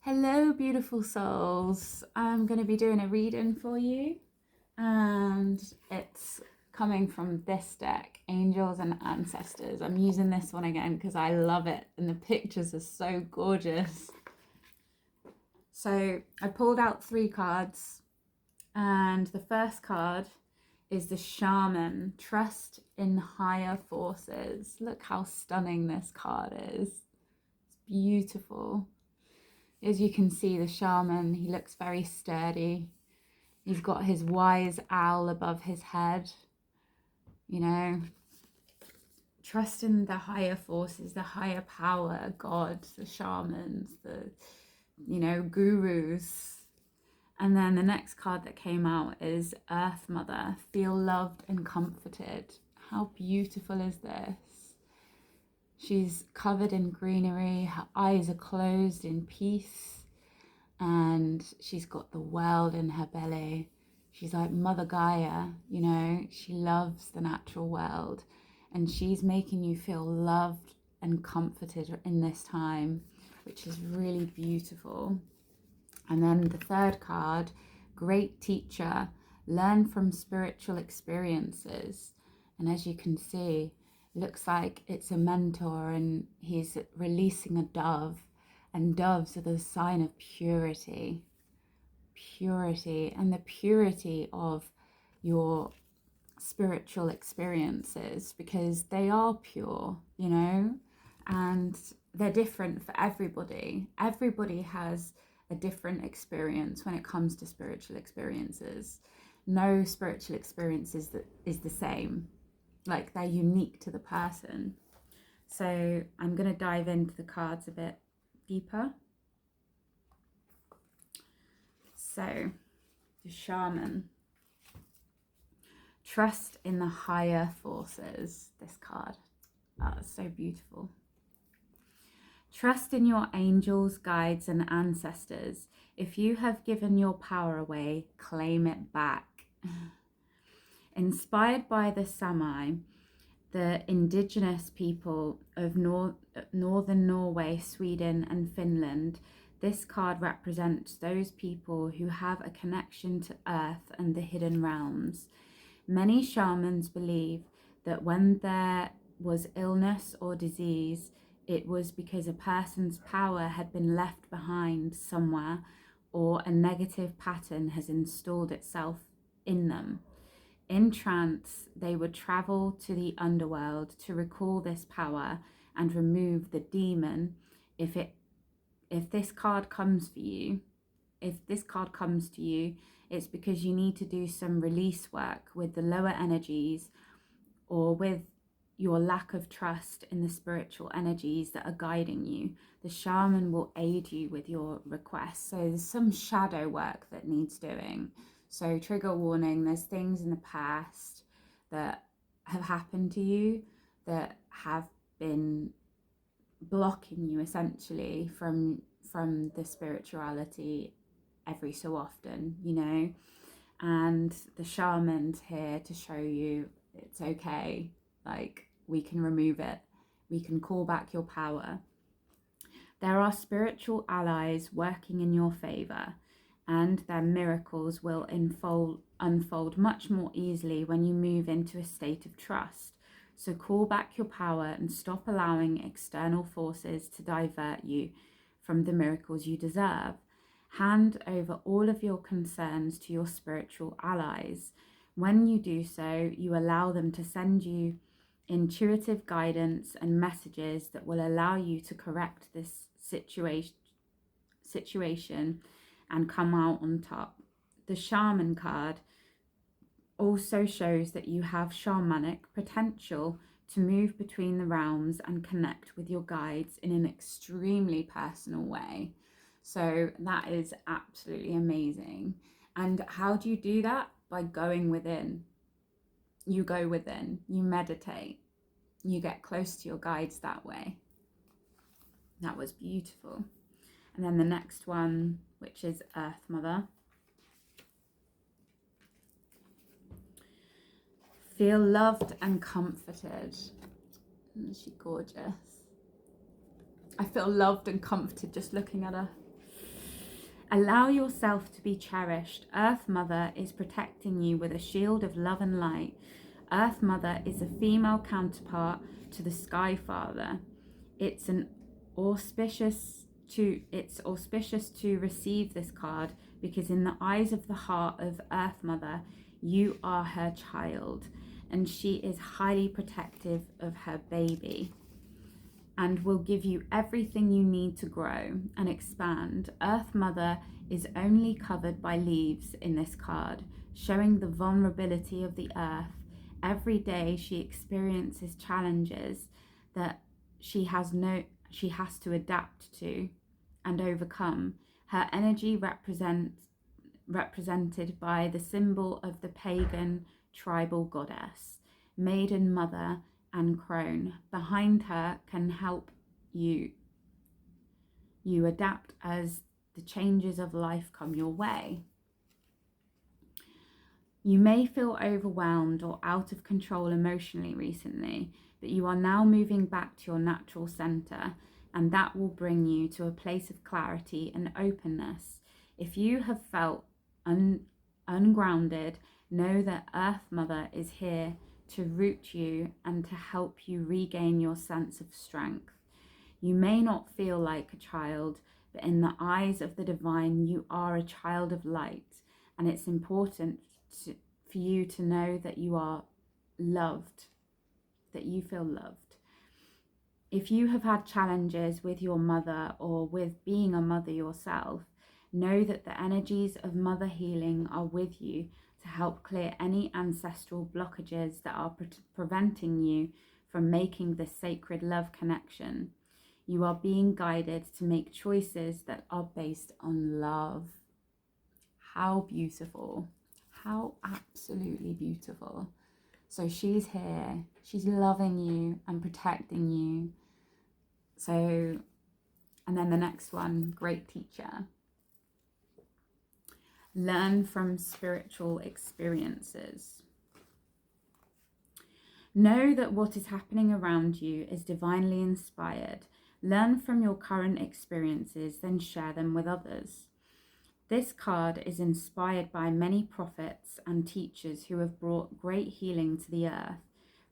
Hello, beautiful souls. I'm going to be doing a reading for you, and it's coming from this deck, Angels and Ancestors. I'm using this one again because I love it, and the pictures are so gorgeous. So I pulled out 3 cards, and the first card is the Shaman, Trust in Higher Forces. Look how stunning this card is. It's beautiful. As you can see, the shaman, he looks very sturdy. He's got his wise owl above his head. You know, trust in the higher forces, the higher power, gods, the shamans, the, gurus. And then the next card that came out is Earth Mother, feel loved and comforted. How beautiful is this? She's covered in greenery, her eyes are closed in peace, and she's got the world in her belly. She's like Mother Gaia, she loves the natural world, and she's making you feel loved and comforted in this time, which is really beautiful. And then the third card, Great Teacher, learn from spiritual experiences. And as you can see, looks like it's a mentor, and he's releasing a dove, and doves are the sign of purity, and the purity of your spiritual experiences, because they are pure, and they're different for everybody. Everybody has a different experience when it comes to spiritual experiences. No spiritual experience is the same. Like, they're unique to the person. So I'm going to dive into the cards a bit deeper. So, the Shaman. Trust in the higher forces. This card. Oh, it's so beautiful. Trust in your angels, guides, and ancestors. If you have given your power away, claim it back. Inspired by the Sami, the indigenous people of northern Norway, Sweden, and Finland, this card represents those people who have a connection to Earth and the hidden realms. Many shamans believe that when there was illness or disease, it was because a person's power had been left behind somewhere, or a negative pattern has installed itself in them. In trance, they would travel to the underworld to recall this power and remove the demon. If this card comes to you, it's because you need to do some release work with the lower energies, or with your lack of trust in the spiritual energies that are guiding you. The shaman will aid you with your requests. So there's some shadow work that needs doing. So trigger warning, there's things in the past that have happened to you that have been blocking you essentially from the spirituality every so often, and the shaman's here to show you it's okay. Like, we can remove it. We can call back your power. There are spiritual allies working in your favor, and their miracles will unfold much more easily when you move into a state of trust. So call back your power and stop allowing external forces to divert you from the miracles you deserve. Hand over all of your concerns to your spiritual allies. When you do so, you allow them to send you intuitive guidance and messages that will allow you to correct this situation and come out on top. The Shaman card also shows that you have shamanic potential to move between the realms and connect with your guides in an extremely personal way. So that is absolutely amazing. And how do you do that? By going within. You go within, you meditate, you get close to your guides that way. That was beautiful. And then the next one, which is Earth Mother. Feel loved and comforted. Isn't she gorgeous? I feel loved and comforted just looking at her. Allow yourself to be cherished. Earth Mother is protecting you with a shield of love and light. Earth Mother is a female counterpart to the Sky Father. It's auspicious to receive this card, because in the eyes of the heart of Earth Mother, you are her child, and she is highly protective of her baby and will give you everything you need to grow and expand. Earth Mother is only covered by leaves in this card, showing the vulnerability of the earth. Every day she experiences challenges that she has to adapt to and overcome. Her energy represented by the symbol of the pagan tribal goddess, Maiden Mother, and crone behind her can help you adapt as the changes of life come your way. You may feel overwhelmed or out of control emotionally recently, but you are now moving back to your natural center, and that will bring you to a place of clarity and openness. If you have felt ungrounded, know that Earth Mother is here to root you and to help you regain your sense of strength. You may not feel like a child, but in the eyes of the divine, you are a child of light, and it's important for you to know that you are loved, that you feel loved. If you have had challenges with your mother or with being a mother yourself, know that the energies of mother healing are with you to help clear any ancestral blockages that are preventing you from making this sacred love connection. You are being guided to make choices that are based on love. How beautiful. How absolutely beautiful. So she's here. She's loving you and protecting you. So, and then the next one, great teacher. Learn from spiritual experiences. Know that what is happening around you is divinely inspired. Learn from your current experiences, then share them with others. This card is inspired by many prophets and teachers who have brought great healing to the earth.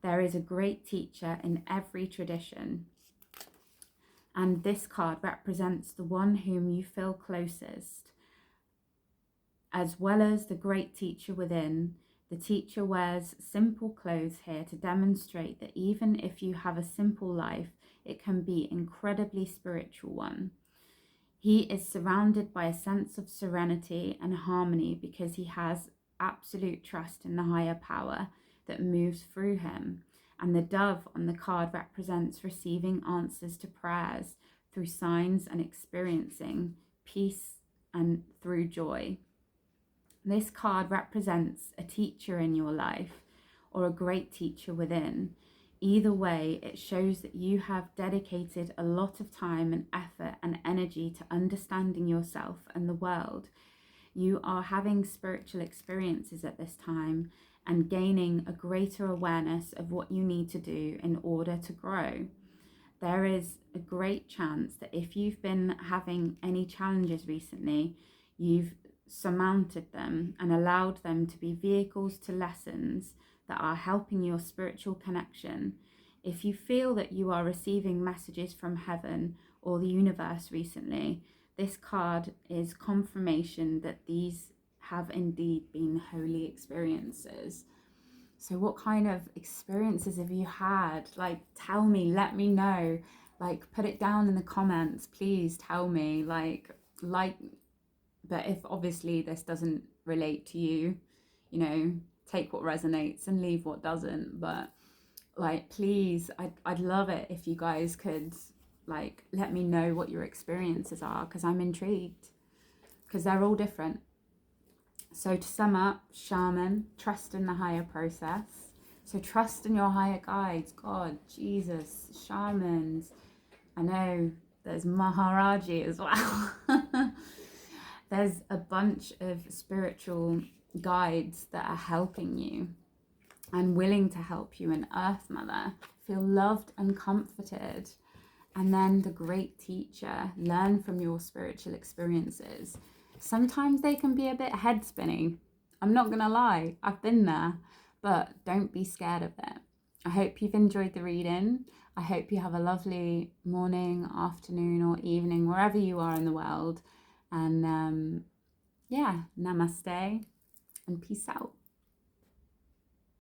There is a great teacher in every tradition, and this card represents the one whom you feel closest. As well as the great teacher within, the teacher wears simple clothes here to demonstrate that even if you have a simple life, it can be an incredibly spiritual one. He is surrounded by a sense of serenity and harmony because he has absolute trust in the higher power that moves through him. And the dove on the card represents receiving answers to prayers through signs and experiencing peace and through joy. This card represents a teacher in your life or a great teacher within. Either way, it shows that you have dedicated a lot of time and effort and energy to understanding yourself and the world. You are having spiritual experiences at this time and gaining a greater awareness of what you need to do in order to grow. There is a great chance that if you've been having any challenges recently, you've surmounted them and allowed them to be vehicles to lessons that are helping your spiritual connection. If you feel that you are receiving messages from heaven or the universe recently, this card is confirmation that these have indeed been holy experiences. So what kind of experiences have you had? Like, tell me, let me know. Like, put it down in the comments, please tell me. But if obviously this doesn't relate to you, you know, take what resonates and leave what doesn't. But like, please, I'd love it if you guys could like let me know what your experiences are, because I'm intrigued, because they're all different. So to sum up, shaman, trust in the higher process. So trust in your higher guides, God, Jesus, shamans. I know there's Maharaji as well. There's a bunch of spiritual guides that are helping you and willing to help you, in Earth Mother. Feel loved and comforted. And then the great teacher, learn from your spiritual experiences. Sometimes they can be a bit head spinning. I'm not gonna lie, I've been there, but don't be scared of it. I hope you've enjoyed the reading. I hope you have a lovely morning, afternoon, or evening, wherever you are in the world. And yeah, namaste and peace out.